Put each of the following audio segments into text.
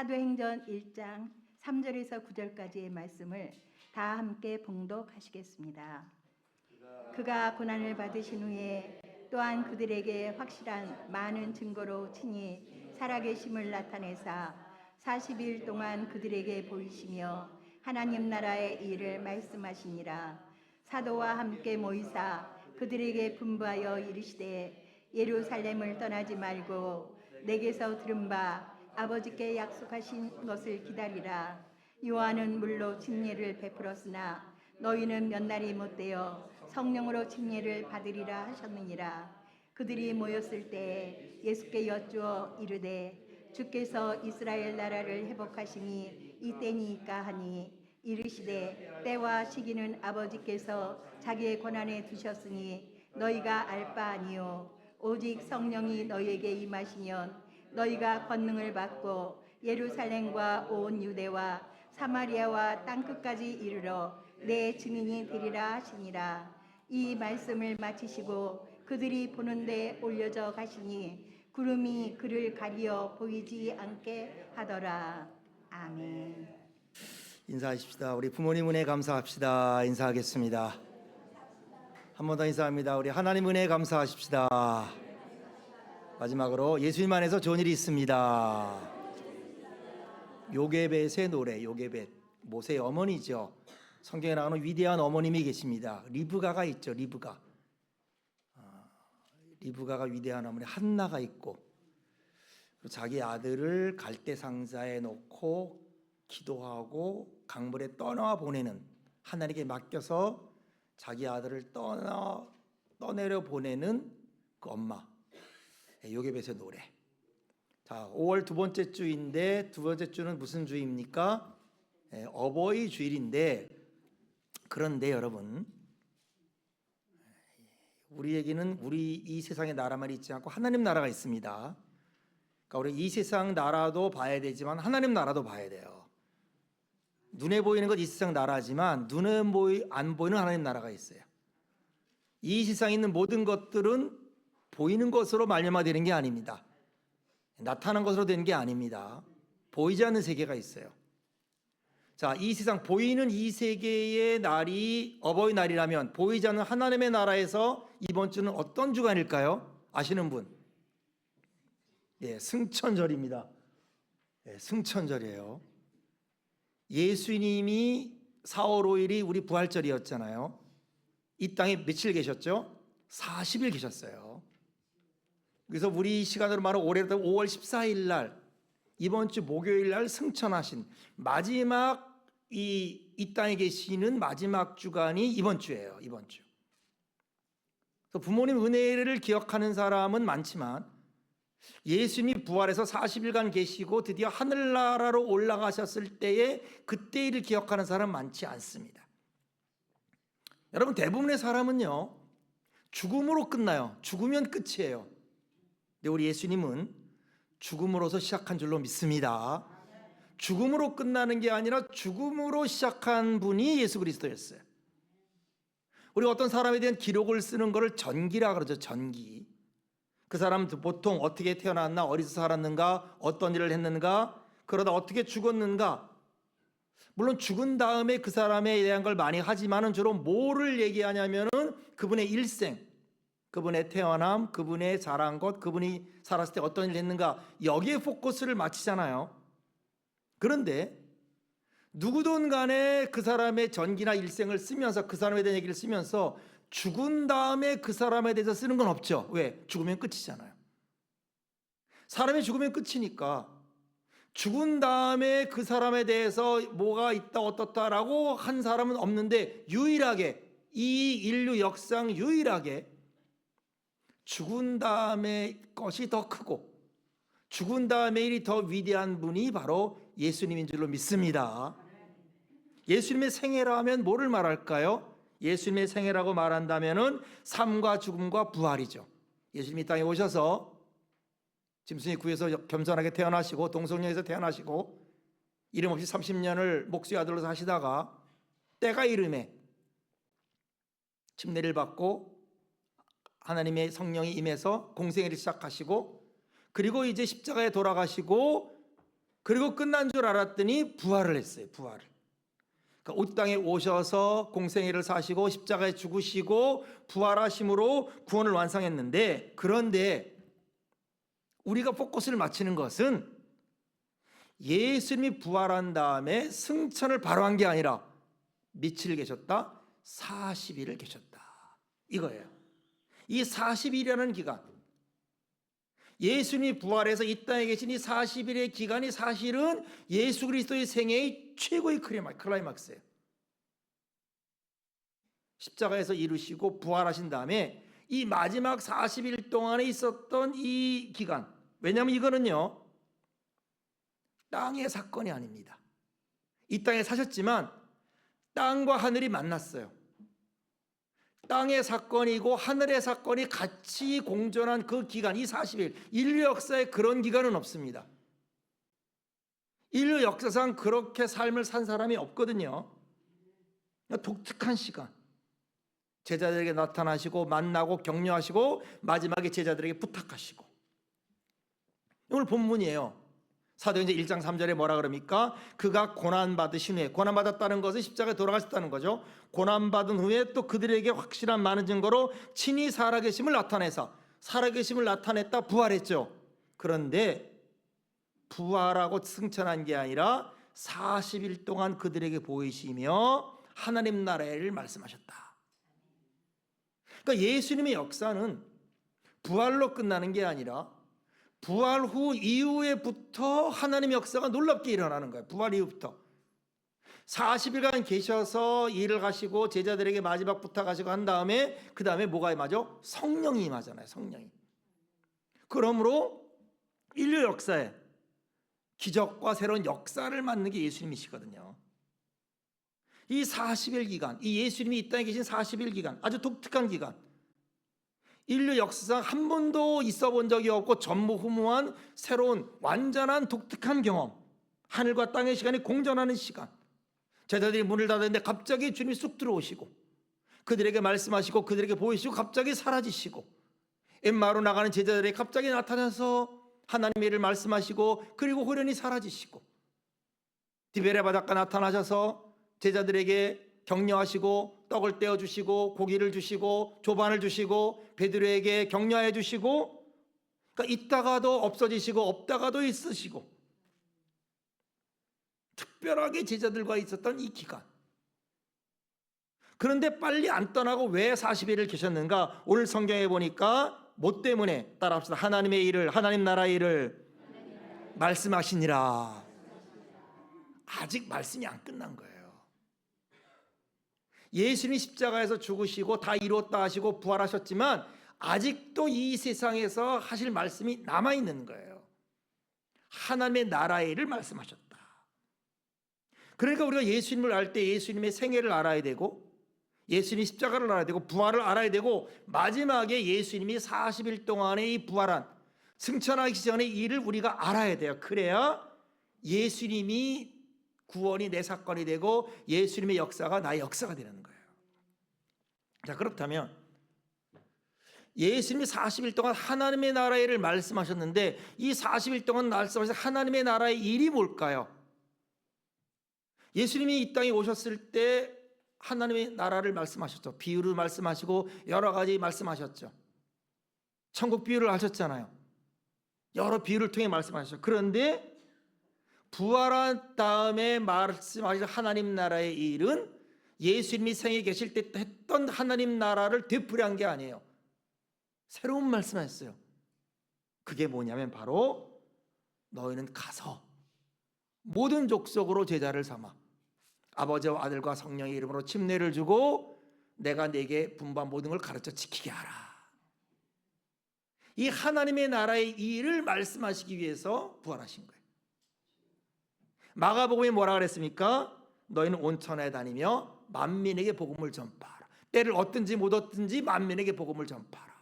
사도행전 1장 3절에서 9절까지의 말씀을 다 함께 봉독하시겠습니다. 그가 고난을 받으신 후에 또한 그들에게 확실한 많은 증거로 친히 살아계심을 나타내사 40일 동안 그들에게 보이시며 하나님 나라의 일을 말씀하시니라. 사도와 함께 모이사 그들에게 분부하여 이르시되 예루살렘을 떠나지 말고 내게서 들은 바 아버지께 약속하신 것을 기다리라. 요한은 물로 침례를 베풀었으나 너희는 몇 날이 못되어 성령으로 침례를 받으리라 하셨느니라. 그들이 모였을 때 예수께 여쭈어 이르되 주께서 이스라엘 나라를 회복하심이 이때니까 하니 이르시되 때와 시기는 아버지께서 자기의 권한에 두셨으니 너희가 알 바 아니요 오직 성령이 너희에게 임하시면 너희가 권능을 받고 예루살렘과 온 유대와 사마리아와 땅끝까지 이르러 내 증인이 되리라 하시니라. 이 말씀을 마치시고 그들이 보는데 올려져 가시니 구름이 그를 가리어 보이지 않게 하더라. 아멘. 인사하십시다. 우리 부모님 은혜 감사합시다. 인사하겠습니다. 한 번 더 인사합니다. 우리 하나님 은혜 감사하십시다. 마지막으로 예수님 안에서 좋은 일이 있습니다. 요게벳의 노래, 요게벳 모세의 어머니죠. 성경에 나오는 위대한 어머님이 계십니다. 리브가가 있죠. 리브가가 위대한 어머니 한나가 있고, 자기 아들을 갈대 상자에 놓고 기도하고 강물에 떠나 보내는, 하나님께 맡겨서 자기 아들을 떠내려 보내는 그 엄마, 요게벳의 노래. 자, 5월 두 번째 주인데, 두 번째 주는 무슨 주입니까? 어버이 주일인데, 그런데 여러분, 우리에게는 우리 이 세상의 나라만 있지 않고 하나님 나라가 있습니다. 그러니까 우리 이 세상 나라도 봐야 되지만 하나님 나라도 봐야 돼요. 눈에 보이는 것 이 세상 나라지만 눈에 안 보이는 하나님 나라가 있어요. 이 세상에 있는 모든 것들은 보이는 것으로 말미암아 되는 게 아닙니다. 나타난 것으로 되는 게 아닙니다. 보이지 않는 세계가 있어요. 자, 이 세상 보이는 이 세계의 날이 어버이날이라면 보이지 않는 하나님의 나라에서 이번 주는 어떤 주간일까요? 아시는 분? 승천절입니다. 승천절이에요. 예수님이 4월 5일이 우리 부활절이었잖아요. 이 땅에 며칠 계셨죠? 40일 계셨어요. 그래서 우리 시간으로 말하면 올해 5월 14일 날, 이번 주 목요일 날 승천하신 마지막 이 땅에 계시는 마지막 주간이 이번 주예요. 이번 주. 그래서 부모님 은혜를 기억하는 사람은 많지만 예수님이 부활해서 40일간 계시고 드디어 하늘나라로 올라가셨을 때에 그때 일을 기억하는 사람 많지 않습니다. 여러분, 대부분의 사람은요, 죽음으로 끝나요. 죽으면 끝이에요. 근데 우리 예수님은 죽음으로서 시작한 줄로 믿습니다. 죽음으로 끝나는 게 아니라 죽음으로 시작한 분이 예수 그리스도였어요. 우리 어떤 사람에 대한 기록을 쓰는 것을 전기라 그러죠. 전기. 그 사람은 보통 어떻게 태어났나, 어디서 살았는가, 어떤 일을 했는가, 그러다 어떻게 죽었는가. 물론 죽은 다음에 그 사람에 대한 걸 많이 하지만은 주로 뭐를 얘기하냐면은 그분의 일생, 그분의 태어남, 그분의 자란 것, 그분이 살았을 때 어떤 일을 했는가, 여기에 포커스를 맞추잖아요. 그런데 누구든 간에 그 사람의 전기나 일생을 쓰면서, 그 사람에 대한 얘기를 쓰면서 죽은 다음에 그 사람에 대해서 쓰는 건 없죠. 왜? 죽으면 끝이잖아요. 사람이 죽으면 끝이니까 죽은 다음에 그 사람에 대해서 뭐가 있다 어떻다라고 한 사람은 없는데, 유일하게 이 인류 역상 유일하게 죽은 다음에 것이 더 크고 죽은 다음에 일이 더 위대한 분이 바로 예수님인 줄로 믿습니다. 예수님의 생애라 하면 뭐를 말할까요? 예수님의 생애라고 말한다면은 삶과 죽음과 부활이죠. 예수님이 이 땅에 오셔서 짐승의 구에서 겸손하게 태어나시고 동성녀에서 태어나시고 이름 없이 30년을 목수의 아들로 사시다가 때가 이름에 침례를 받고 하나님의 성령이 임해서 공생애를 시작하시고, 그리고 이제 십자가에 돌아가시고 그리고 끝난 줄 알았더니 부활을 했어요. 부활을. 그러니까 이 땅에 오셔서 공생애를 사시고 십자가에 죽으시고 부활하심으로 구원을 완성했는데, 그런데 우리가 포커스를 맞추는 것은 예수님이 부활한 다음에 승천을 바로 한 게 아니라 며칠 계셨다? 40일을 계셨다. 이거예요. 이 40일이라는 기간, 예수님이 부활해서 이 땅에 계신 이 40일의 기간이 사실은 예수 그리스도의 생애의 최고의 클라이막스예요. 십자가에서 이루시고 부활하신 다음에 이 마지막 40일 동안에 있었던 이 기간, 왜냐하면 이거는요 땅의 사건이 아닙니다. 이 땅에 사셨지만 땅과 하늘이 만났어요. 땅의 사건이고 하늘의 사건이 같이 공존한 그 기간, 이 40일, 인류 역사에 그런 기간은 없습니다. 인류 역사상 그렇게 삶을 산 사람이 없거든요. 독특한 시간, 제자들에게 나타나시고 만나고 격려하시고 마지막에 제자들에게 부탁하시고. 오늘 본문이에요. 사도행전 1장 3절에 뭐라 그럽니까? 그가 고난받으신 후에, 고난받았다는 것은 십자가에 돌아가셨다는 거죠. 고난받은 후에 또 그들에게 확실한 많은 증거로 친히 살아계심을 나타내서, 살아계심을 나타냈다, 부활했죠. 그런데 부활하고 승천한 게 아니라 40일 동안 그들에게 보이시며 하나님 나라를 말씀하셨다. 그러니까 예수님의 역사는 부활로 끝나는 게 아니라 부활 후 이후에부터 하나님의 역사가 놀랍게 일어나는 거예요. 부활 이후부터 40일간 계셔서 일을 하시고 제자들에게 마지막 부탁하시고 한 다음에 그 다음에 뭐가 임하죠? 성령이 임하잖아요. 성령이. 그러므로 인류 역사에 기적과 새로운 역사를 만드는 게 예수님이시거든요. 이 40일 기간, 이 예수님이 이 땅에 계신 40일 기간, 아주 독특한 기간, 인류 역사상 한 번도 있어 본 적이 없고 전무후무한 새로운 완전한 독특한 경험, 하늘과 땅의 시간이 공존하는 시간. 제자들이 문을 닫았는데 갑자기 주님이 쑥 들어오시고 그들에게 말씀하시고 그들에게 보이시고 갑자기 사라지시고, 엠마오로 나가는 제자들에게 갑자기 나타나서 하나님의 일을 말씀하시고 그리고 호련히 사라지시고, 디베레 바닷가 나타나셔서 제자들에게 격려하시고 떡을 떼어 주시고 고기를 주시고 조반을 주시고 베드로에게 격려해 주시고, 그러니까 있다가도 없어지시고 없다가도 있으시고, 특별하게 제자들과 있었던 이 기간. 그런데 빨리 안 떠나고 왜 40일을 계셨는가? 오늘 성경에 보니까 뭐 때문에? 따라합시다. 하나님의 일을, 하나님 나라의 일을 말씀하시니라. 아직 말씀이 안 끝난 거예요. 예수님이 십자가에서 죽으시고 다 이루었다 하시고 부활하셨지만 아직도 이 세상에서 하실 말씀이 남아있는 거예요. 하나님의 나라의 일을 말씀하셨다. 그러니까 우리가 예수님을 알 때 예수님의 생애를 알아야 되고, 예수님이 십자가를 알아야 되고, 부활을 알아야 되고, 마지막에 예수님이 40일 동안에 이 부활한 승천하기 전의 일을 우리가 알아야 돼요. 그래야 예수님이 구원이 내 사건이 되고 예수님의 역사가 나의 역사가 되는 거예요. 자, 그렇다면 예수님이 40일 동안 하나님의 나라의 일을 말씀하셨는데 이 40일 동안 말씀하신 하나님의 나라의 일이 뭘까요? 예수님이 이 땅에 오셨을 때 하나님의 나라를 말씀하셨죠. 비유를 말씀하시고 여러 가지 말씀하셨죠. 천국 비유를 하셨잖아요. 여러 비유를 통해 말씀하셨죠. 그런데 부활한 다음에 말씀하신 하나님 나라의 일은 예수님이 생에 계실 때 했던 하나님 나라를 되풀이한 게 아니에요. 새로운 말씀하셨어요. 그게 뭐냐면 바로 너희는 가서 모든 족속으로 제자를 삼아 아버지와 아들과 성령의 이름으로 침례를 주고 내가 네게 분부한 모든 걸 가르쳐 지키게 하라. 이 하나님의 나라의 일을 말씀하시기 위해서 부활하신 거예요. 마가복음에 뭐라 그랬습니까? 너희는 온 천하에 다니며 만민에게 복음을 전파하라. 때를 얻든지 못 얻든지 만민에게 복음을 전파하라.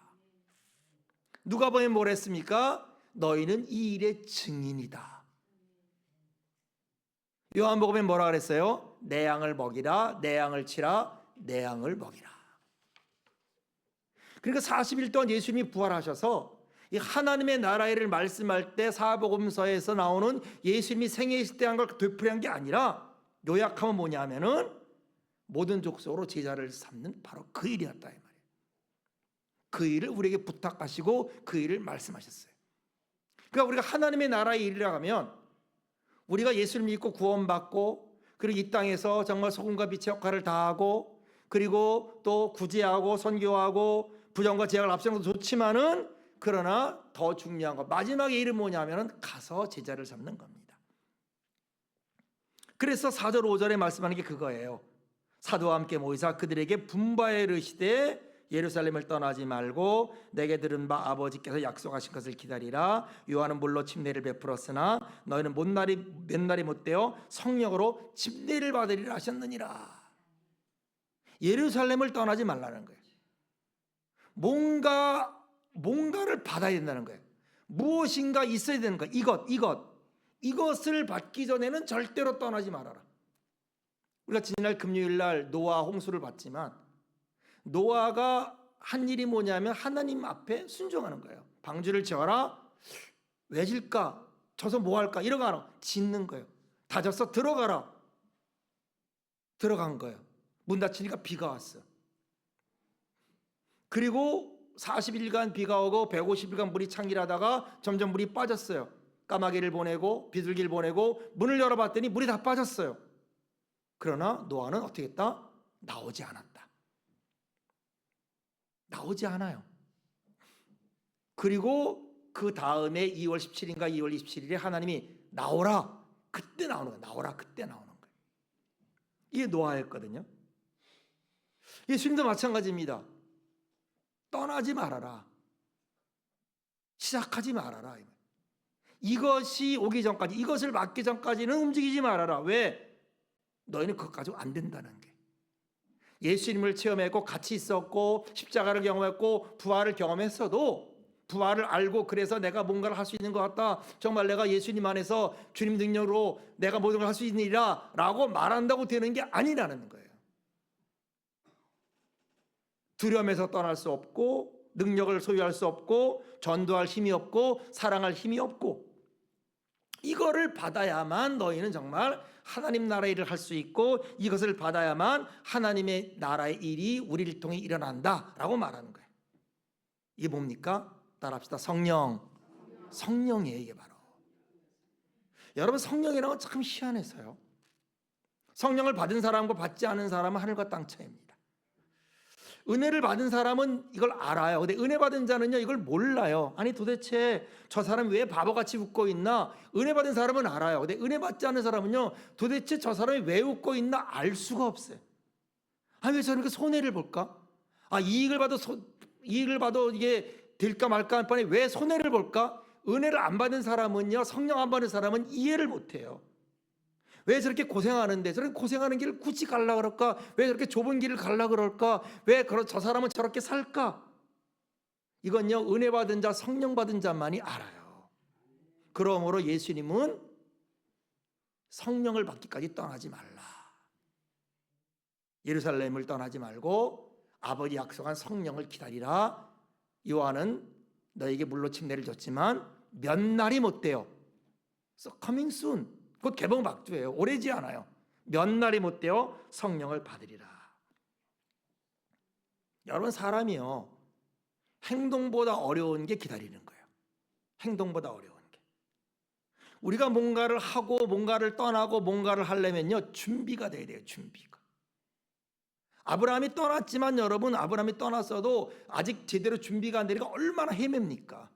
누가복음에 뭐라 했습니까? 너희는 이 일의 증인이다. 요한복음에 뭐라 그랬어요? 내 양을 먹이라, 내 양을 치라, 내 양을 먹이라. 그러니까 40일 동안 예수님이 부활하셔서 이 하나님의 나라의 일을 말씀할 때 사복음서에서 나오는 예수님이 생애이실 때 한 걸 되풀이한 게 아니라 요약하면 뭐냐면은 모든 족속으로 제자를 삼는 바로 그 일이었다 이 말이에요. 그 일을 우리에게 부탁하시고 그 일을 말씀하셨어요. 그러니까 우리가 하나님의 나라의 일이라 하면 우리가 예수를 믿고 구원받고 그리고 이 땅에서 정말 소금과 빛의 역할을 다하고 그리고 또 구제하고 선교하고 부정과 제약을 앞세우는 것도 좋지만은 그러나 더 중요한 거 마지막의 일은 뭐냐면은 가서 제자를 삼는 겁니다. 그래서 4절 5절에 말씀하는 게 그거예요. 사도와 함께 모이사 그들에게 분바에 이르시되 예루살렘을 떠나지 말고 내게 들은 바 아버지께서 약속하신 것을 기다리라. 요한은 물로 침례를 베풀었으나 너희는 몇 날이 못되어 성령으로 침례를 받으리라 하셨느니라. 예루살렘을 떠나지 말라는 거예요. 뭔가를 받아야 된다는 거예요. 무엇인가 있어야 되는 거예요. 이것을 받기 전에는 절대로 떠나지 말아라. 우리가 지난날 금요일 날 노아 홍수를 봤지만 노아가 한 일이 뭐냐면 하나님 앞에 순종하는 거예요. 방주를 지어라. 왜 질까? 져서 뭐 할까? 이런 거 하나 짓는 거예요. 다져서 들어가라. 들어간 거예요. 문 닫히니까 비가 왔어. 그리고 40일간 비가 오고 150일간 물이 창길하다가 점점 물이 빠졌어요. 까마귀를 보내고 비둘기를 보내고 문을 열어봤더니 물이 다 빠졌어요. 그러나 노아는 어떻게 했다? 나오지 않았다. 나오지 않아요. 그리고 그 다음에 2월 17일인가 2월 27일에 하나님이 나오라. 그때 나오는 거예요. 나오라. 그때 나오는 거예요. 이게 노아였거든요. 예수님도 마찬가지입니다. 떠나지 말아라. 시작하지 말아라. 이것이 오기 전까지, 이것을 맡기 전까지는 움직이지 말아라. 왜? 너희는 그것 가지고 안 된다는 게. 예수님을 체험했고 같이 있었고 십자가를 경험했고 부활을 경험했어도 부활을 알고 그래서 내가 뭔가를 할 수 있는 것 같다. 정말 내가 예수님 안에서 주님 능력으로 내가 모든 걸 할 수 있느니라 라고 말한다고 되는 게 아니라는 거예요. 두려움에서 떠날 수 없고 능력을 소유할 수 없고 전도할 힘이 없고 사랑할 힘이 없고 이거를 받아야만 너희는 정말 하나님 나라의 일을 할 수 있고 이것을 받아야만 하나님의 나라의 일이 우리를 통해 일어난다라고 말하는 거예요. 이게 뭡니까? 따라합시다. 성령이에요. 이게 바로. 여러분 성령이라는 건 참 희한해서요. 성령을 받은 사람과 받지 않은 사람은 하늘과 땅 차이입니다. 은혜를 받은 사람은 이걸 알아요. 근데 은혜 받은 자는요 이걸 몰라요. 아니 도대체 저 사람이 왜 바보같이 웃고 있나? 은혜 받은 사람은 알아요. 근데 은혜 받지 않은 사람은요 도대체 저 사람이 왜 웃고 있나 알 수가 없어요. 아, 왜 저렇게 손해를 볼까? 아, 이익을 봐도 이게 될까 말까 할 뻔에 왜 손해를 볼까? 은혜를 안 받은 사람은요 성령 안 받은 사람은 이해를 못해요. 왜 저렇게 고생하는데 저렇게 고생하는 길을 굳이 가려고 그럴까? 왜 저렇게 좁은 길을 가려고 그럴까? 왜 저 사람은 저렇게 살까? 이건요 은혜 받은 자 성령 받은 자만이 알아요. 그러므로 예수님은 성령을 받기까지 떠나지 말라. 예루살렘을 떠나지 말고 아버지 약속한 성령을 기다리라. 요한은 너에게 물로 침례를 줬지만 몇 날이 못 돼요. So coming soon. 곧 개봉 박두예요. 오래지 않아요. 몇 날이 못 되어 성령을 받으리라. 여러분 사람이요 행동보다 어려운 게 기다리는 거예요. 행동보다 어려운 게. 우리가 뭔가를 하고 뭔가를 떠나고 뭔가를 하려면요 준비가 돼야 돼요. 준비가. 아브라함이 떠났지만 여러분 아브라함이 떠났어도 아직 제대로 준비가 안 되니까 얼마나 헤맵니까?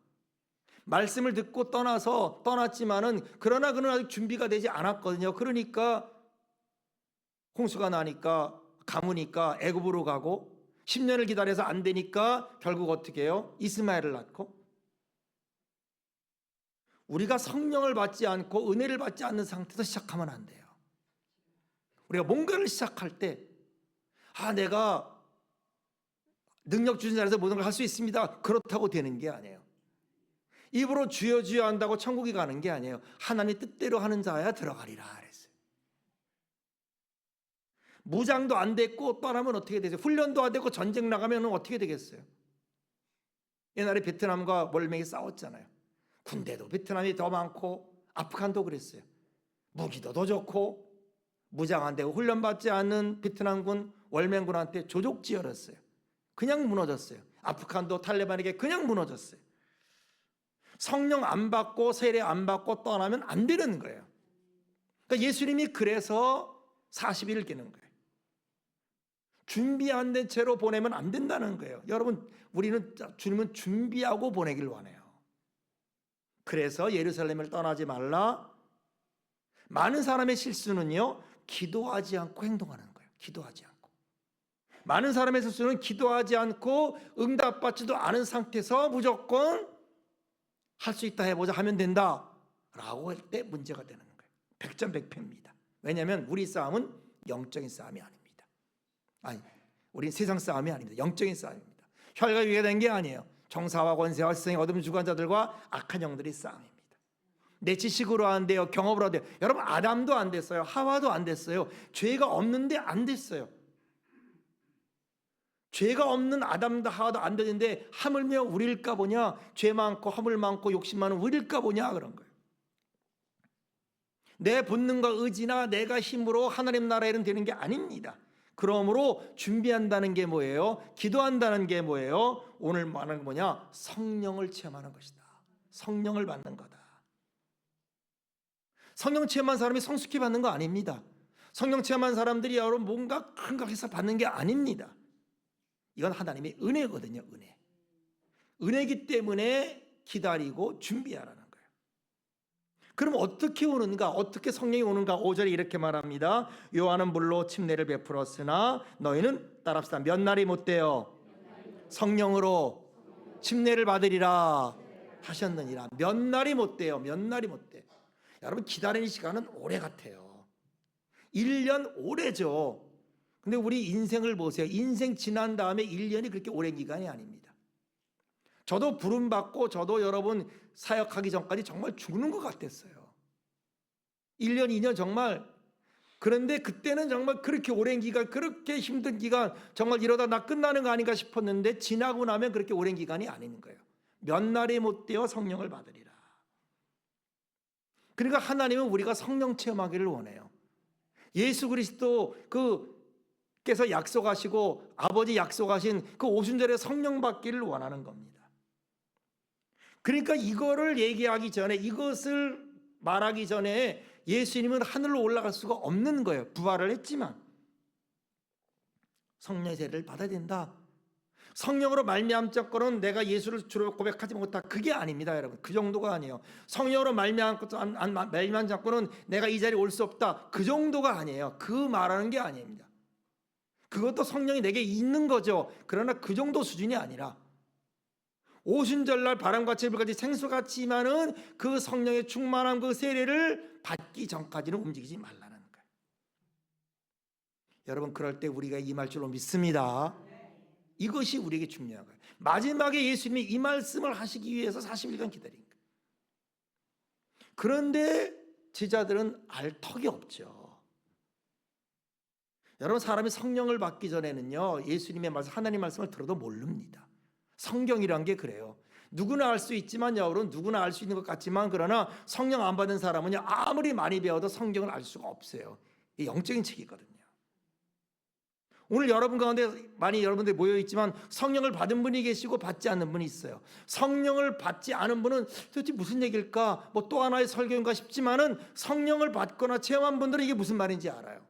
말씀을 듣고 떠났지만은 그러나 그는 아직 준비가 되지 않았거든요. 그러니까 홍수가 나니까 가무니까 애굽으로 가고 10년을 기다려서 안 되니까 결국 어떻게 해요? 이스마엘을 낳고. 우리가 성령을 받지 않고 은혜를 받지 않는 상태에서 시작하면 안 돼요. 우리가 뭔가를 시작할 때 내가 능력 주신 자에서 모든 걸 할 수 있습니다. 그렇다고 되는 게 아니에요. 입으로 주여 주여 한다고 천국에 가는 게 아니에요. 하나님 뜻대로 하는 자야 들어가리라 그랬어요. 무장도 안 됐고 떠나면 어떻게 되세요? 훈련도 안 됐고 전쟁 나가면 어떻게 되겠어요? 옛날에 베트남과 월맹이 싸웠잖아요. 군대도 베트남이 더 많고 아프간도 그랬어요. 무기도 더 좋고 무장한 데 훈련받지 않는 베트남군 월맹군한테 조족지어렸어요. 그냥 무너졌어요. 아프간도 탈레반에게 그냥 무너졌어요. 성령 안 받고 세례 안 받고 떠나면 안 되는 거예요. 그러니까 예수님이 그래서 40일을 깨는 거예요. 준비 안 된 채로 보내면 안 된다는 거예요. 여러분, 우리는 주님은 준비하고 보내길 원해요. 그래서 예루살렘을 떠나지 말라. 많은 사람의 실수는요, 기도하지 않고 행동하는 거예요. 기도하지 않고. 많은 사람의 실수는 기도하지 않고 응답받지도 않은 상태에서 무조건 할 수 있다 해보자 하면 된다 라고 할 때 문제가 되는 거예요. 백전백패입니다. 왜냐하면 우리 싸움은 영적인 싸움이 아닙니다. 아니, 우리 세상 싸움이 아닙니다. 영적인 싸움입니다. 혈과 육에 된 게 아니에요. 정사와 권세와 세상의 어둠 주관자들과 악한 영들의 싸움입니다. 내 지식으로 안 돼요. 경험으로 안 돼요. 여러분, 아담도 안 됐어요. 하와도 안 됐어요. 죄가 없는데 안 됐어요. 죄가 없는 아담도 하와도 안 되는데 하물며 우리일까 보냐, 죄 많고 허물 많고 욕심 많은 우리일까 보냐, 그런 거예요. 내 본능과 의지나 내가 힘으로 하나님 나라에 되는 게 아닙니다. 그러므로 준비한다는 게 뭐예요? 기도한다는 게 뭐예요? 오늘 말하는 게 뭐냐? 성령을 체험하는 것이다. 성령을 받는 거다. 성령 체험한 사람이 성숙히 받는 거 아닙니다. 성령 체험한 사람들이 여러분 뭔가 큰가 해서 받는 게 아닙니다. 이건 하나님의 은혜거든요. 은혜. 은혜이기 때문에 기다리고 준비하라는 거예요. 그럼 어떻게 오는가? 어떻게 성령이 오는가? 5절에 이렇게 말합니다. 요한은 물로 침례를 베풀었으나 너희는 따라합시다. 몇 날이 못 돼요? 성령으로 침례를 받으리라 하셨느니라. 몇 날이 못 돼요? 몇 날이 못 돼. 여러분, 기다리는 시간은 오래 같아요. 1년 오래죠. 근데 우리 인생을 보세요. 인생 지난 다음에 1년이 그렇게 오랜 기간이 아닙니다. 저도 부름받고 저도 여러분 사역하기 전까지 정말 죽는 것 같았어요. 1년, 2년 정말. 그런데 그때는 정말 그렇게 오랜 기간, 그렇게 힘든 기간, 정말 이러다 나 끝나는 거 아닌가 싶었는데 지나고 나면 그렇게 오랜 기간이 아닌 거예요. 몇 날이 못 되어 성령을 받으리라. 그러니까 하나님은 우리가 성령 체험하기를 원해요. 예수 그리스도 께서 약속하시고 아버지 약속하신 그 오순절에 성령 받기를 원하는 겁니다. 그러니까 이거를 얘기하기 전에, 이것을 말하기 전에 예수님은 하늘로 올라갈 수가 없는 거예요. 부활을 했지만 성령의 세례를 받아야 된다. 성령으로 말미암은 자고는 내가 예수를 주로 고백하지 못하, 그게 아닙니다, 여러분. 그 정도가 아니에요. 성령으로 말미암은 자고는 내가 이 자리에 올 수 없다, 그 정도가 아니에요. 그 말하는 게 아닙니다. 그것도 성령이 내게 있는 거죠. 그러나 그 정도 수준이 아니라 오순절날 바람같이 불같이 생수같이 임하는 그 성령의 충만한 그 세례를 받기 전까지는 움직이지 말라는 거예요. 여러분, 그럴 때 우리가 임할 줄로 믿습니다. 이것이 우리에게 중요한 거예요. 마지막에 예수님이 이 말씀을 하시기 위해서 40일간 기다린 거예요. 그런데 제자들은 알 턱이 없죠. 여러분, 사람이 성령을 받기 전에는요, 예수님의 말씀, 하나님 말씀을 들어도 모릅니다. 성경이란 게 그래요. 누구나 알 수 있지만, 여러분, 누구나 알 수 있는 것 같지만, 그러나 성령 안 받은 사람은요, 아무리 많이 배워도 성경을 알 수가 없어요. 이게 영적인 책이거든요. 오늘 여러분 가운데 많이 여러분들 모여 있지만 성령을 받은 분이 계시고 받지 않는 분이 있어요. 성령을 받지 않은 분은 도대체 무슨 얘기일까? 뭐 또 하나의 설교인가 싶지만은 성령을 받거나 체험한 분들은 이게 무슨 말인지 알아요.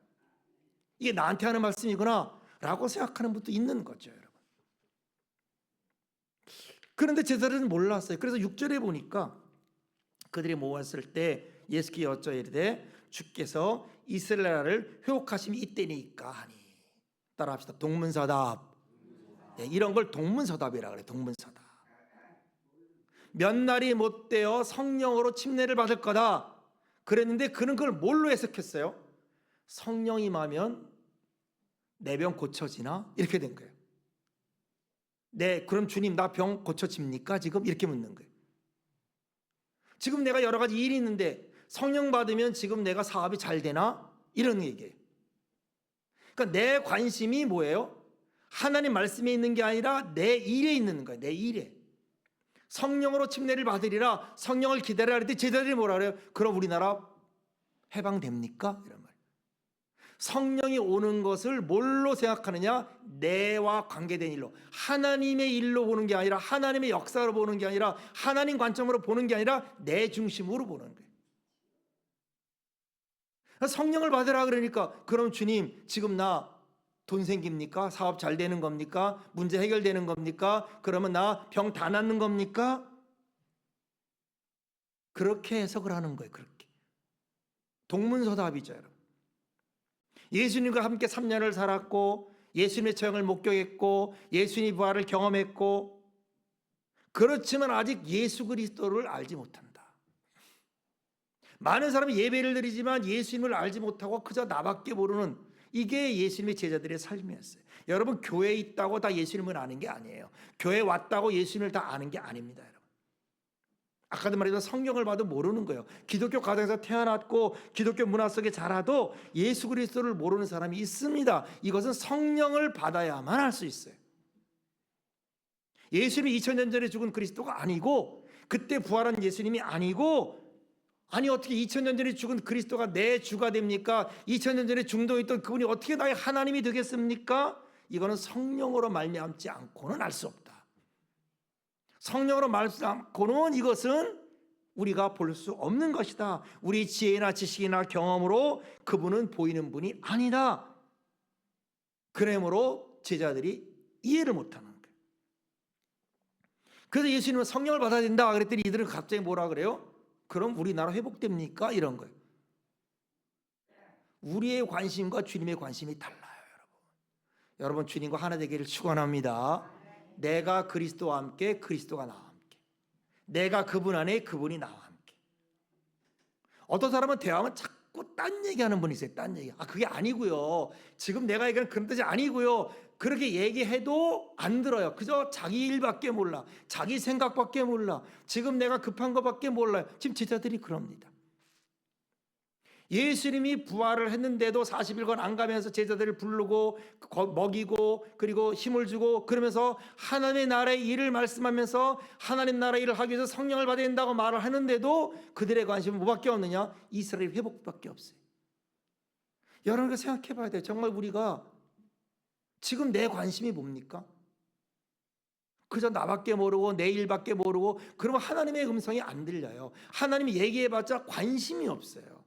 이게 나한테 하는 말씀이구나 라고 생각하는 분도 있는 거죠, 여러분. 그런데 제자들은 몰랐어요. 그래서 6절에 보니까 그들이 모았을 때 예수께 여쭤 이르되 주께서 이스라엘을 회복하심이 이때니까 하니. 따라합시다. 동문서답. 네, 이런 걸 동문서답이라 그래요. 동문서답. 몇 날이 못 되어 성령으로 침례를 받을 거다 그랬는데 그는 그걸 뭘로 해석했어요? 성령이 임하면 내 병 고쳐지나? 이렇게 된 거예요. 네, 그럼 주님 나 병 고쳐집니까? 지금 이렇게 묻는 거예요. 지금 내가 여러 가지 일이 있는데 성령 받으면 지금 내가 사업이 잘 되나? 이런 얘기예요. 그러니까 내 관심이 뭐예요? 하나님 말씀에 있는 게 아니라 내 일에 있는 거예요. 내 일에. 성령으로 침례를 받으리라, 성령을 기다리라 그랬더니 제자들이 뭐라 그래요? 그럼 우리나라 해방됩니까? 이런 말. 성령이 오는 것을 뭘로 생각하느냐? 내와 관계된 일로, 하나님의 일로 보는 게 아니라, 하나님의 역사로 보는 게 아니라, 하나님 관점으로 보는 게 아니라 내 중심으로 보는 거예요. 성령을 받으라 그러니까, 그럼 주님 지금 나 돈 생깁니까? 사업 잘 되는 겁니까? 문제 해결되는 겁니까? 그러면 나 병 다 낫는 겁니까? 그렇게 해석을 하는 거예요. 그렇게 동문서답이죠, 여러분. 예수님과 함께 3년을 살았고, 예수님의 처형을 목격했고, 예수님의 부활을 경험했고, 그렇지만 아직 예수 그리스도를 알지 못한다. 많은 사람이 예배를 드리지만 예수님을 알지 못하고 그저 나밖에 모르는, 이게 예수님의 제자들의 삶이었어요. 여러분, 교회에 있다고 다 예수님을 아는 게 아니에요. 교회에 왔다고 예수님을 다 아는 게 아닙니다, 여러분. 아까도 말했지만 성경을 봐도 모르는 거예요. 기독교 가정에서 태어났고 기독교 문화 속에 자라도 예수 그리스도를 모르는 사람이 있습니다. 이것은 성령을 받아야만 할 수 있어요. 예수님이 2000년 전에 죽은 그리스도가 아니고, 그때 부활한 예수님이 아니고, 아니 어떻게 2000년 전에 죽은 그리스도가 내 주가 됩니까? 2000년 전에 중동에 있던 그분이 어떻게 나의 하나님이 되겠습니까? 이거는 성령으로 말미암지 않고는 알 수 없다. 성령으로 말미암지 않고는 이것은 우리가 볼 수 없는 것이다. 우리 지혜나 지식이나 경험으로 그분은 보이는 분이 아니다. 그러므로 제자들이 이해를 못하는 거예요. 그래서 예수님은 성령을 받아야 된다 그랬더니 이들은 갑자기 뭐라 그래요? 그럼 우리나라 회복됩니까? 이런 거예요. 우리의 관심과 주님의 관심이 달라요, 여러분. 여러분, 주님과 하나 되기를 축원합니다. 내가 그리스도와 함께, 그리스도가 나와 함께. 내가 그분 안에, 그분이 나와 함께. 어떤 사람은 대화하면 자꾸 딴 얘기하는 분이 있어요. 딴 얘기. 그게 아니고요. 지금 내가 얘기하는 그런 뜻이 아니고요. 그렇게 얘기해도 안 들어요. 그저 자기 일밖에 몰라. 자기 생각밖에 몰라. 지금 내가 급한 것밖에 몰라요. 지금 제자들이 그럽니다. 예수님이 부활을 했는데도 40일간 안 가면서 제자들을 부르고 먹이고 그리고 힘을 주고 그러면서 하나님의 나라의 일을 말씀하면서 하나님 나라의 일을 하기 위해서 성령을 받아야 된다고 말을 하는데도 그들의 관심은 뭐밖에 없느냐? 이스라엘 회복밖에 없어요. 여러분, 생각해 봐야 돼요. 정말 우리가 지금 내 관심이 뭡니까? 그저 나밖에 모르고 내 일밖에 모르고, 그러면 하나님의 음성이 안 들려요. 하나님이 얘기해봤자 관심이 없어요.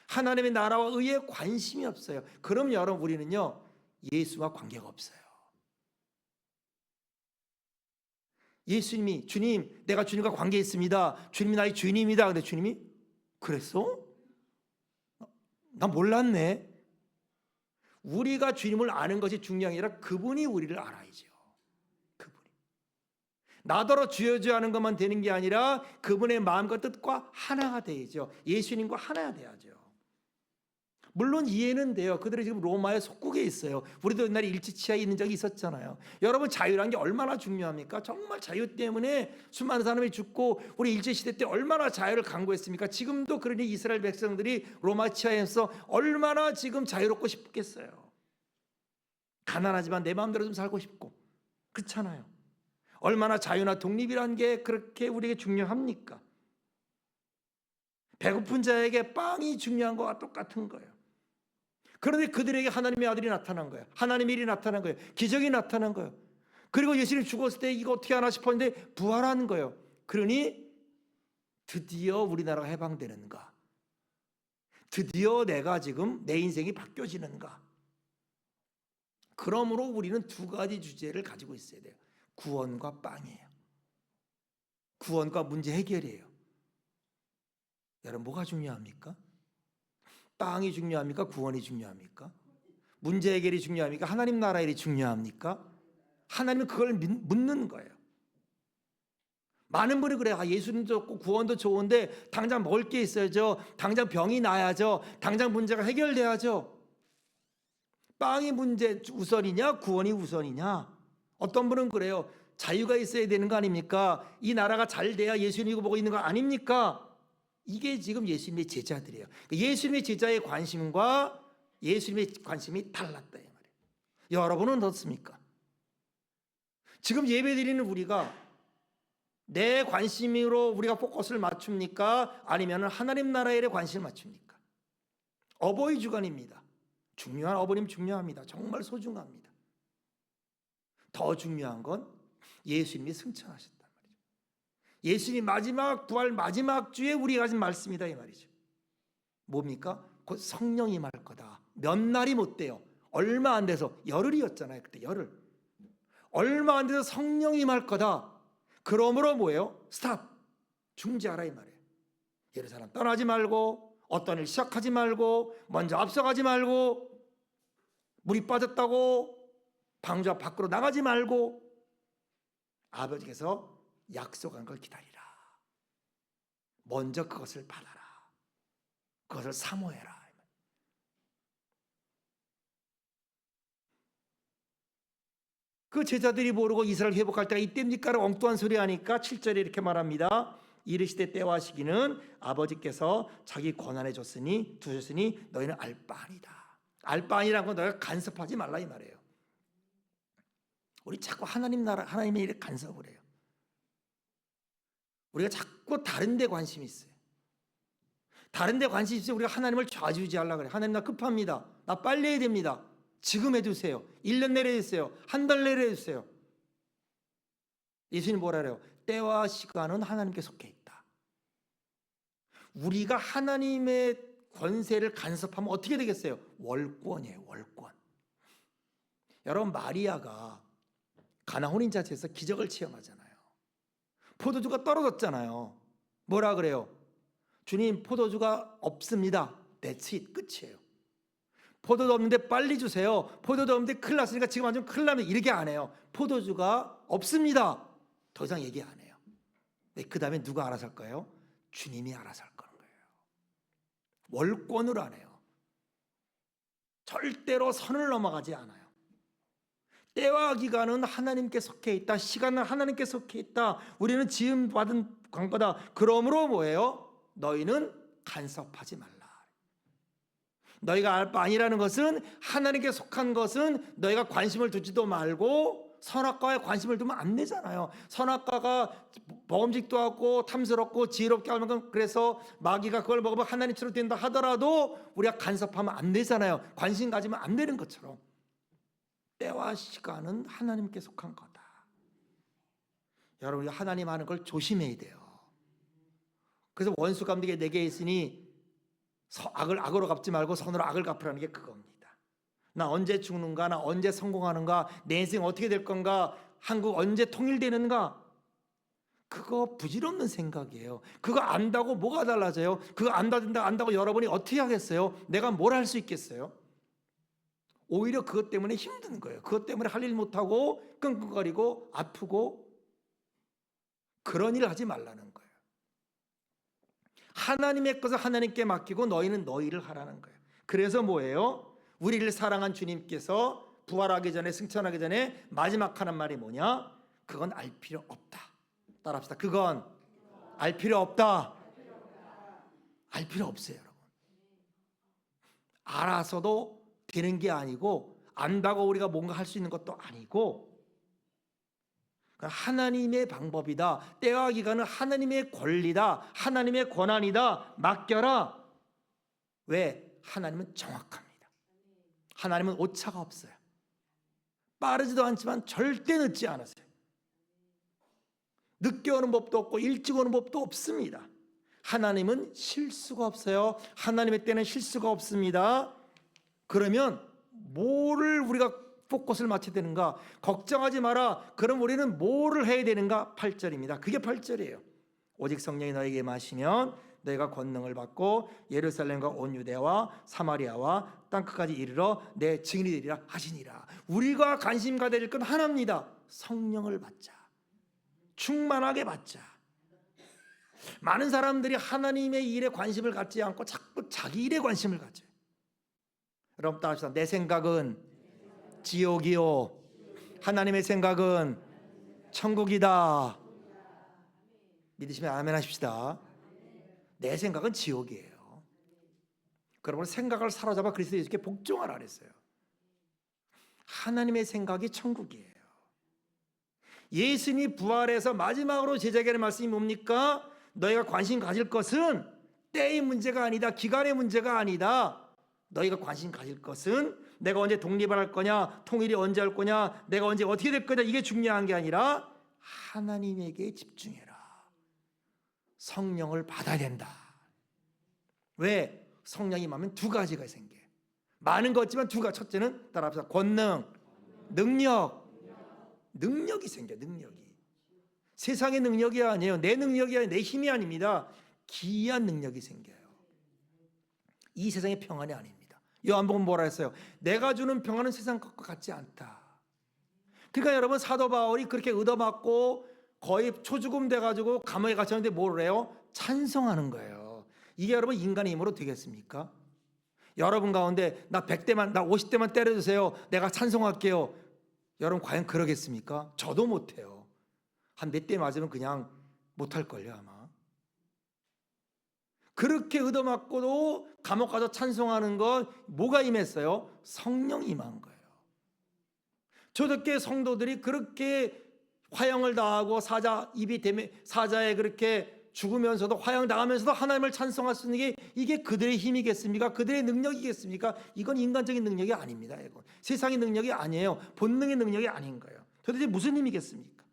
하나님의 나라와 의에 관심이 없어요. 그럼 여러분, 우리는요 예수와 관계가 없어요. 예수님이, 주님 내가 주님과 관계 있습니다, 주님이 나의 주인입니다. 근데 주님이 그랬어? 나 몰랐네. 우리가 주님을 아는 것이 중요한 게 아니라 그분이 우리를 알아야죠. 그분이. 나더러 주여 하는 것만 되는 게 아니라 그분의 마음과 뜻과 하나가 되야죠. 예수님과 하나가 돼야죠. 물론 이해는 돼요. 그들이 지금 로마의 속국에 있어요. 우리도 옛날에 일제치하에 있는 적이 있었잖아요. 여러분, 자유란 게 얼마나 중요합니까? 정말 자유 때문에 수많은 사람이 죽고 우리 일제시대 때 얼마나 자유를 강구했습니까? 지금도 그러니 이스라엘 백성들이 로마 치하에서 얼마나 지금 자유롭고 싶겠어요. 가난하지만 내 마음대로 좀 살고 싶고, 그렇잖아요. 얼마나 자유나 독립이란 게 그렇게 우리에게 중요합니까? 배고픈 자에게 빵이 중요한 것과 똑같은 거예요. 그런데 그들에게 하나님의 아들이 나타난 거예요. 하나님의 일이 나타난 거예요. 기적이 나타난 거예요. 그리고 예수님이 죽었을 때 이거 어떻게 하나 싶었는데 부활한 거예요. 그러니 드디어 우리나라가 해방되는가? 드디어 내가 지금 내 인생이 바뀌어지는가? 그러므로 우리는 두 가지 주제를 가지고 있어야 돼요. 구원과 빵이에요. 구원과 문제 해결이에요. 여러분, 뭐가 중요합니까? 빵이 중요합니까? 구원이 중요합니까? 문제 해결이 중요합니까? 하나님 나라 일이 중요합니까? 하나님은 그걸 묻는 거예요. 많은 분이 그래요. 예수님도 좋고 구원도 좋은데 당장 먹을 게 있어야죠. 당장 병이 나야죠. 당장 문제가 해결돼야죠. 빵이 문제 우선이냐? 구원이 우선이냐? 어떤 분은 그래요. 자유가 있어야 되는 거 아닙니까? 이 나라가 잘 돼야 예수님이고 뭐고 있는 거 아닙니까? 이게 지금 예수님의 제자들이에요. 예수님의 제자의 관심과 예수님의 관심이 달랐다 이 말이에요. 여러분은 어떻습니까? 지금 예배드리는 우리가 내 관심으로 우리가 포커스를 맞춥니까? 아니면 하나님 나라에 관심을 맞춥니까? 어버이 주간입니다. 중요한 어버님 중요합니다. 정말 소중합니다. 더 중요한 건 예수님이 승천하셨단 말이죠. 예수님 마지막 부활 마지막 주에 우리가 가진 말씀이다 이 말이죠. 뭡니까? 곧 성령이 임할 거다. 몇 날이 못 돼요. 얼마 안 돼서 열흘이었잖아요. 그때 열흘. 얼마 안 돼서 성령이 임할 거다. 그러므로 뭐예요? 스탑. 중지하라 이 말이에요. 예루살렘 떠나지 말고 어떤 일 시작하지 말고 먼저 앞서가지 말고 물이 빠졌다고 방주 앞 밖으로 나가지 말고 아버지께서 약속한 걸 기다리라. 먼저 그것을 받아라. 그것을 사모해라. 그 제자들이 모르고 이스라엘 회복할 때가 이때입니까? 엉뚱한 소리 하니까 7절에 이렇게 말합니다. 이르시되 때와 시기는 아버지께서 자기 권한에 두셨으니 너희는 알 바 아니다. 알 바 아니라는 건 너희가 간섭하지 말라 이 말이에요. 우리 자꾸 하나님 나라 하나님의 일에 간섭을 해요. 우리가 자꾸 다른 데 관심이 있어요. 다른 데 관심이 있어요. 우리가 하나님을 좌지우지하려고 그래요. 하나님 나 급합니다. 나 빨리 해야 됩니다. 지금 해주세요. 1년 내려 해주세요. 한 달 내려 해주세요. 예수님 뭐라 그래요? 때와 시간은 하나님께 속해 있다. 우리가 하나님의 권세를 간섭하면 어떻게 되겠어요? 월권이에요. 월권. 여러분 마리아가 가나 혼인잔치에서 기적을 체험하잖아요. 포도주가 떨어졌잖아요. 뭐라 그래요? 주님 포도주가 없습니다. That's it. 끝이에요. 포도도 없는데 빨리 주세요. 포도도 없는데 큰일 났으니까 지금 안 주면 큰일 나면 이렇게 안 해요. 포도주가 없습니다. 더 이상 얘기 안 해요. 그 다음에 누가 알아서 할 거예요? 주님이 알아서 할 거는 거예요. 월권으로 안 해요. 절대로 선을 넘어가지 않아요. 때와 기간은 하나님께 속해 있다. 시간은 하나님께 속해 있다. 우리는 지음받은 광고다. 그러므로 뭐예요? 너희는 간섭하지 말라. 너희가 알 바 아니라는 것은 하나님께 속한 것은 너희가 관심을 두지도 말고 선악과에 관심을 두면 안 되잖아요. 선악과가 먹음직도 하고 탐스럽고 지혜롭게 하면 그래서 마귀가 그걸 먹으면 하나님처럼 된다 하더라도 우리가 간섭하면 안 되잖아요. 관심 가지면 안 되는 것처럼 때와 시간은 하나님께 속한 거다. 여러분 하나님 하는 걸 조심해야 돼요. 그래서 원수 감독이 내게 있으니 악을 악으로 갚지 말고 선으로 악을 갚으라는 게 그겁니다. 나 언제 죽는가? 나 언제 성공하는가? 내 인생 어떻게 될 건가? 한국 언제 통일되는가? 그거 부질없는 생각이에요. 그거 안다고 뭐가 달라져요? 그거 안다고 여러분이 어떻게 하겠어요? 내가 뭘 할 수 있겠어요? 오히려 그것 때문에 힘든 거예요. 그것 때문에 할 일 못하고 끙끙거리고 아프고 그런 일을 하지 말라는 거예요. 하나님의 것을 하나님께 맡기고 너희는 너희 일을 하라는 거예요. 그래서 뭐예요? 우리를 사랑한 주님께서 부활하기 전에 승천하기 전에 마지막 하는 말이 뭐냐? 그건 알 필요 없다. 따라합시다. 그건 알 필요 없다. 알 필요 없어요, 여러분. 알아서도 되는 게 아니고 안다고 우리가 뭔가 할 수 있는 것도 아니고 하나님의 방법이다. 때와 기간은 하나님의 권리다. 하나님의 권한이다. 맡겨라. 왜? 하나님은 정확합니다. 하나님은 오차가 없어요. 빠르지도 않지만 절대 늦지 않으세요. 늦게 오는 법도 없고 일찍 오는 법도 없습니다. 하나님은 실수가 없어요. 하나님의 때는 실수가 없습니다. 그러면 뭐를 우리가 포커스를 맞춰야 되는가? 걱정하지 마라. 그럼 우리는 뭐를 해야 되는가? 8절입니다. 그게 8절이에요. 오직 성령이 너에게 임하시면 너희가 권능을 받고 예루살렘과 온 유대와 사마리아와 땅끝까지 이르러 내 증인이 되리라 하시니라. 우리가 관심 가져야 될 건 하나입니다. 성령을 받자. 충만하게 받자. 많은 사람들이 하나님의 일에 관심을 갖지 않고 자꾸 자기 일에 관심을 가져요. 여러분 따라합시다. 내 생각은 지옥이요, 하나님의 생각은 천국이다. 믿으시면 아멘 하십시다. 내 생각은 지옥이에요. 그러므로 생각을 사로잡아 그리스도 예수께 복종하라 그랬어요. 하나님의 생각이 천국이에요. 예수님이 부활해서 마지막으로 제자에게 하는 말씀이 뭡니까? 너희가 관심 가질 것은 때의 문제가 아니다. 기간의 문제가 아니다. 너희가 관심 가질 것은 내가 언제 독립을 할 거냐, 통일이 언제 할 거냐, 내가 언제 어떻게 될 거냐, 이게 중요한 게 아니라 하나님에게 집중해라. 성령을 받아야 된다. 왜? 성령이 임하면 두 가지가 생겨요. 많은 거 없지만 두 가지. 첫째는 따라합시다. 권능, 능력이 생겨. 능력이. 세상의 능력이 아니에요. 내 능력이 아니에요. 내 힘이 아닙니다. 기이한 능력이 생겨요. 이 세상의 평안이 아닙니다. 요한복음 뭐라 했어요? 내가 주는 평안은 세상 것과 같지 않다. 그러니까 여러분, 사도 바울이 그렇게 얻어맞고 거의 초죽음 돼가지고 감옥에 갇혔는데 뭐를 해요? 찬송하는 거예요. 이게 여러분 인간의 힘으로 되겠습니까? 여러분 가운데 나 100대만, 나 50대만 때려주세요. 내가 찬송할게요. 여러분 과연 그러겠습니까? 저도 못해요. 한 몇 대 맞으면 그냥 못할걸요 아마. 그렇게 얻어맞고도 감옥 가서 찬송하는 건 뭐가 임했어요? 성령이 임한 거예요. 초대교회 성도들이 그렇게 화형을 당하고 사자에 그렇게 죽으면서도 화형 당하면서도 하나님을 찬송할 수 있는 게 이게 그들의 힘이겠습니까? 그들의 능력이겠습니까? 이건 인간적인 능력이 아닙니다. 이건 세상의 능력이 아니에요. 본능의 능력이 아닌 거예요. 도대체 무슨 힘이겠습니까?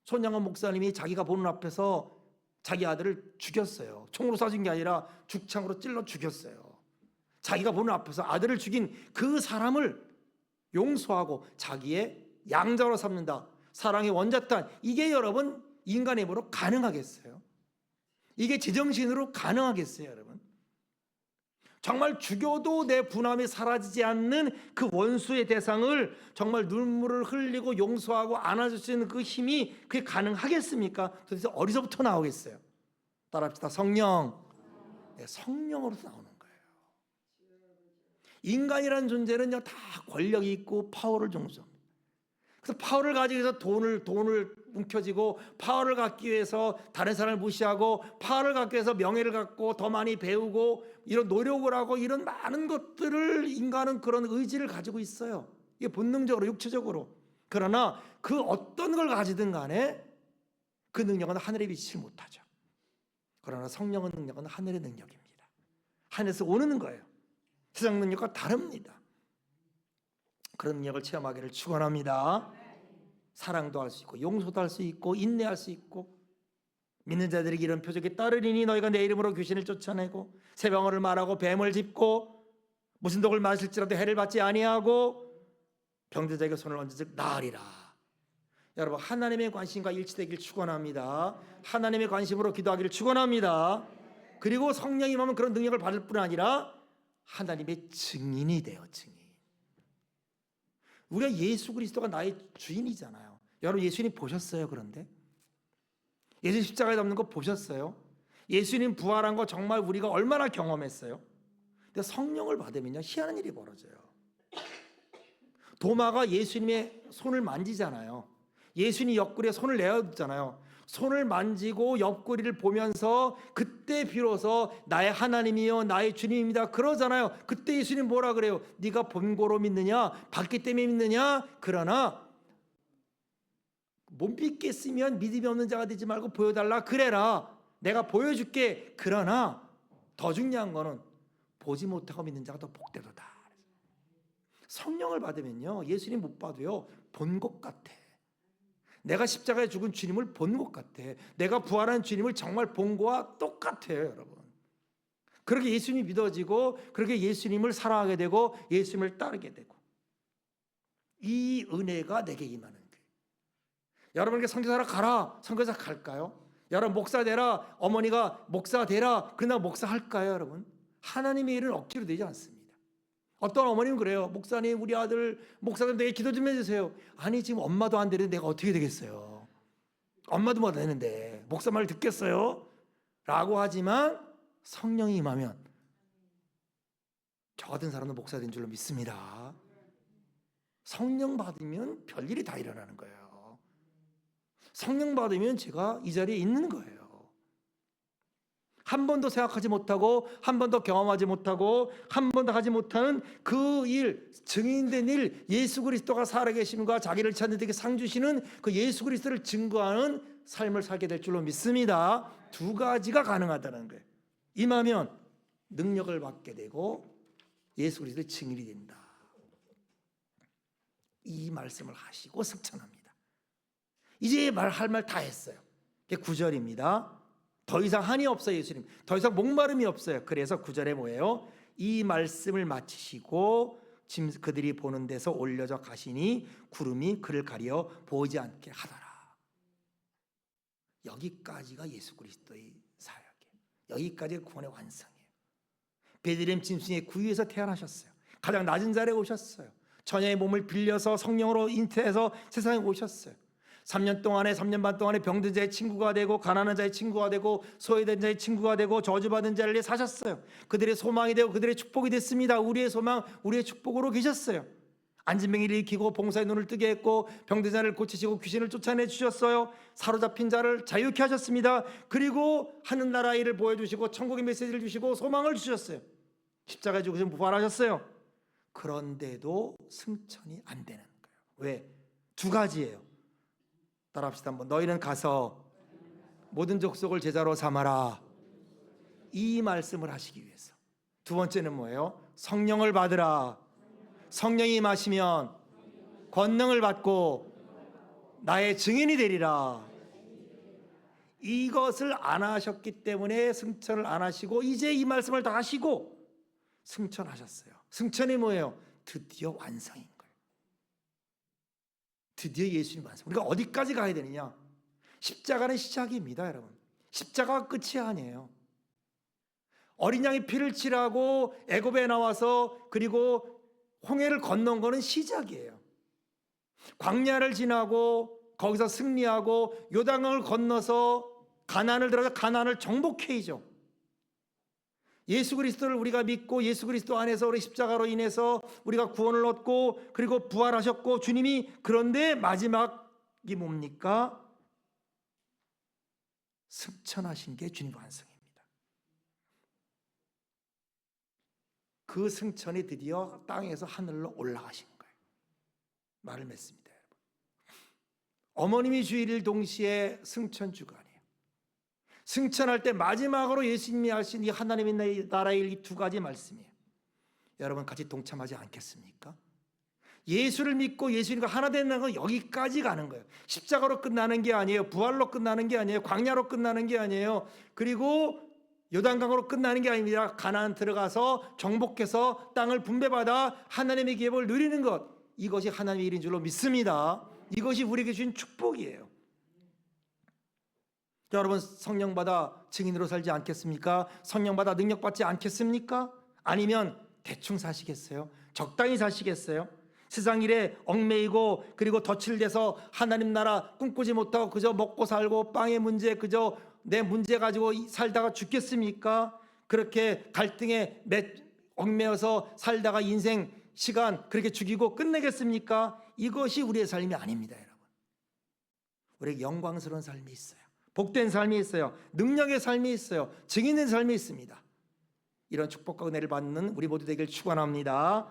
손양원 목사님이 자기가 보는 앞에서 자기 아들을 죽였어요. 총으로 쏴준 게 아니라 죽창으로 찔러 죽였어요. 자기가 보는 앞에서 아들을 죽인 그 사람을 용서하고 자기의 양자로 삼는다. 사랑의 원자탄. 이게 여러분 인간의 힘으로 가능하겠어요? 이게 제정신으로 가능하겠어요, 여러분? 정말 죽여도 내 분함이 사라지지 않는 그 원수의 대상을 정말 눈물을 흘리고 용서하고 안아줄 수 있는 그 힘이 그게 가능하겠습니까? 도대체 어디서부터 나오겠어요? 따라합시다. 성령. 네, 성령으로서 나오는 거예요. 인간이라는 존재는요 다 권력이 있고 파워를 종소합니다. 그래서 파워를 가지기 위해서 돈을 움켜쥐고, 파워를 갖기 위해서 다른 사람을 무시하고, 파워를 갖기 위해서 명예를 갖고 더 많이 배우고 이런 노력을 하고, 이런 많은 것들을 인간은 그런 의지를 가지고 있어요. 이게 본능적으로 육체적으로. 그러나 그 어떤 걸 가지든 간에 그 능력은 하늘에 미치지 못하죠. 그러나 성령의 능력은 하늘의 능력입니다. 하늘에서 오는 거예요. 세상 능력과 다릅니다. 그런 능력을 체험하기를 축원합니다. 사랑도 할 수 있고 용서도 할 수 있고 인내할 수 있고, 믿는 자들에게 이런 표적이 따르리니 너희가 내 이름으로 귀신을 쫓아내고 새 방언을 말하고 뱀을 짚고 무슨 독을 마실지라도 해를 받지 아니하고 병든 자에게 손을 얹은즉 나으리라. 여러분, 하나님의 관심과 일치되길 축원합니다. 하나님의 관심으로 기도하기를 축원합니다. 그리고 성령이 임하면 그런 능력을 받을 뿐 아니라 하나님의 증인이 돼요. 증인. 우리가 예수 그리스도가 나의 주인이잖아요. 여러분 예수님 보셨어요? 그런데 예수 십자가에 담는 거 보셨어요? 예수님 부활한 거 정말 우리가 얼마나 경험했어요? 근데 성령을 받으면요 희한한 일이 벌어져요. 도마가 예수님의 손을 만지잖아요. 예수님 옆구리에 손을 내어두잖아요. 손을 만지고 옆구리를 보면서 그때 비로소 나의 하나님이요 나의 주님입니다 그러잖아요. 그때 예수님 뭐라 그래요? 네가 본고로 믿느냐 받기 때문에 믿느냐? 그러나 못 믿겠으면 믿음이 없는 자가 되지 말고 보여달라 그래라. 내가 보여줄게. 그러나 더 중요한 거는 보지 못하고 믿는 자가 더 복되도다. 성령을 받으면요 예수님 못 봐도요 본 것 같아. 내가 십자가에 죽은 주님을 본 것 같아. 내가 부활한 주님을 정말 본 거와 똑같아요, 여러분. 그렇게 예수님이 믿어지고 그렇게 예수님을 사랑하게 되고 예수님을 따르게 되고, 이 은혜가 내게 임하는 거예요. 여러분에게 선교사로 가라. 선교사 갈까요? 여러분 목사 되라. 어머니가 목사 되라. 그러나 목사 할까요, 여러분? 하나님의 일은 억지로 되지 않습니다. 어떤 어머님은 그래요. 목사님 우리 아들 목사님 내게 기도 좀 해주세요. 아니 지금 엄마도 안 되는데 내가 어떻게 되겠어요? 엄마도 못 되는데 목사 말 듣겠어요? 라고 하지만 성령이 임하면 저 같은 사람은 목사 된 줄로 믿습니다. 성령 받으면 별일이 다 일어나는 거예요. 성령 받으면 제가 이 자리에 있는 거예요. 한 번도 생각하지 못하고 한 번도 경험하지 못하고 한 번도 하지 못하는 그 일, 증인된 일, 예수 그리스도가 살아계심과 자기를 찾는 데게 상 주시는 그 예수 그리스도를 증거하는 삶을 살게 될 줄로 믿습니다. 두 가지가 가능하다는 거예요. 임하면 능력을 받게 되고 예수 그리스도의 증인이 된다. 이 말씀을 하시고 승천합니다. 이제 할 말 다 했어요. 그게 9절입니다. 더 이상 한이 없어요. 예수님 더 이상 목마름이 없어요. 그래서 9절에 뭐예요? 이 말씀을 마치시고 그들이 보는 데서 올려져 가시니 구름이 그를 가려 보이지 않게 하더라. 여기까지가 예수 그리스도의 사역이에요. 여기까지가 구원의 완성이에요. 베들레헴 짐승의 구유에서 태어나셨어요. 가장 낮은 자리에 오셨어요. 처녀의 몸을 빌려서 성령으로 잉태해서 세상에 오셨어요. 3년 반 동안에 병든 자의 친구가 되고 가난한 자의 친구가 되고 소외된 자의 친구가 되고 저주받은 자를 위해 사셨어요. 그들의 소망이 되고 그들의 축복이 됐습니다. 우리의 소망, 우리의 축복으로 계셨어요. 안진뱅이를 일으키고 봉사의 눈을 뜨게 했고 병든 자를 고치시고 귀신을 쫓아내 주셨어요. 사로잡힌 자를 자유케 하셨습니다. 그리고 하늘나라 일을 보여주시고 천국의 메시지를 주시고 소망을 주셨어요. 십자가에 죽으셔서 부활하셨어요. 그런데도 승천이 안 되는 거예요. 왜? 두 가지예요. 따라합시다 한번. 너희는 가서 모든 족속을 제자로 삼아라. 이 말씀을 하시기 위해서. 두 번째는 뭐예요? 성령을 받으라. 성령이 임하시면 권능을 받고 나의 증인이 되리라. 이것을 안 하셨기 때문에 승천을 안 하시고 이제 이 말씀을 다 하시고 승천하셨어요. 승천이 뭐예요? 드디어 완성인 거예요. 드디어 예수님 완성. 우리가 어디까지 가야 되느냐? 십자가는 시작입니다, 여러분. 십자가가 끝이 아니에요. 어린 양이 피를 칠하고 애굽에 나와서 그리고 홍해를 건넌 거는 시작이에요. 광야를 지나고 거기서 승리하고 요단강을 건너서 가나안을 들어가서 가나안을 정복해야죠. 예수 그리스도를 우리가 믿고 예수 그리스도 안에서 우리 십자가로 인해서 우리가 구원을 얻고 그리고 부활하셨고 주님이 그런데 마지막이 뭡니까? 승천하신 게 주님 완성입니다. 그 승천이 드디어 땅에서 하늘로 올라가신 거예요. 말을 맺습니다, 여러분. 어머님이 주일일 동시에 승천 주간이에요. 승천할 때 마지막으로 예수님이 하신 이 하나님의 나라의 이 두 가지 말씀이에요. 여러분 같이 동참하지 않겠습니까? 예수를 믿고 예수님과 하나 되는 건 여기까지 가는 거예요. 십자가로 끝나는 게 아니에요. 부활로 끝나는 게 아니에요. 광야로 끝나는 게 아니에요. 그리고 요단강으로 끝나는 게 아닙니다. 가나안 들어가서 정복해서 땅을 분배받아 하나님의 기업을 누리는 것, 이것이 하나님의 일인 줄로 믿습니다. 이것이 우리에게 주신 축복이에요. 여러분 성령받아 증인으로 살지 않겠습니까? 성령받아 능력받지 않겠습니까? 아니면 대충 사시겠어요? 적당히 사시겠어요? 세상 일에 얽매이고 그리고 덧칠돼서 하나님 나라 꿈꾸지 못하고 그저 먹고 살고 빵의 문제 그저 내 문제 가지고 살다가 죽겠습니까? 그렇게 갈등에 얽매여서 살다가 인생 시간 그렇게 죽이고 끝내겠습니까? 이것이 우리의 삶이 아닙니다, 여러분. 우리에게 영광스러운 삶이 있어요. 복된 삶이 있어요. 능력의 삶이 있어요. 증인된 삶이 있습니다. 이런 축복과 은혜를 받는 우리 모두 되길 축원합니다.